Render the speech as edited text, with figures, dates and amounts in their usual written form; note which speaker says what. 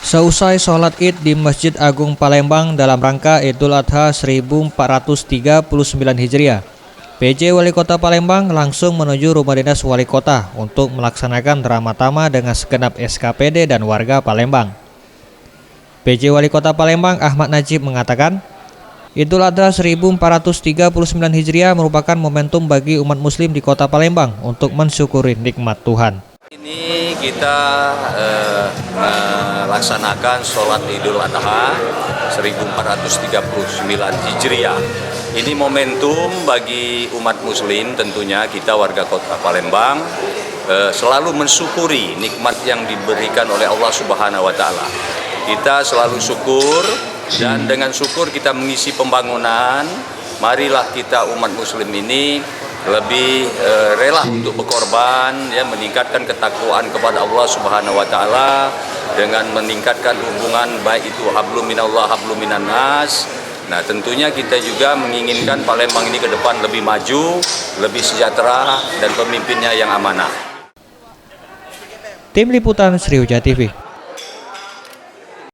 Speaker 1: Seusai sholat Id di Masjid Agung Palembang dalam rangka Idul Adha 1439 Hijriah, PJ Wali Kota Palembang langsung menuju rumah dinas Wali Kota untuk melaksanakan drama tama dengan segenap SKPD dan warga Palembang. PJ Wali Kota Palembang Ahmad Najib mengatakan, Idul Adha 1439 Hijriah merupakan momentum bagi umat muslim di Kota Palembang untuk mensyukuri nikmat Tuhan.
Speaker 2: Ini kita melaksanakan sholat Idul Adha 1439 Hijriah. Ini momentum bagi umat muslim, tentunya kita warga Kota Palembang selalu mensyukuri nikmat yang diberikan oleh Allah Subhanahu wa Ta'ala. Kita selalu syukur, dan dengan syukur kita mengisi pembangunan. Marilah kita umat muslim ini lebih rela untuk berkorban, ya, meningkatkan ketakwaan kepada Allah Subhanahu wa Ta'ala dengan meningkatkan hubungan baik itu hablum minallah hablum minan nas. Nah, tentunya kita juga menginginkan Palembang ini ke depan lebih maju, lebih sejahtera, dan pemimpinnya yang amanah.
Speaker 1: Tim Liputan Sriwijaya TV.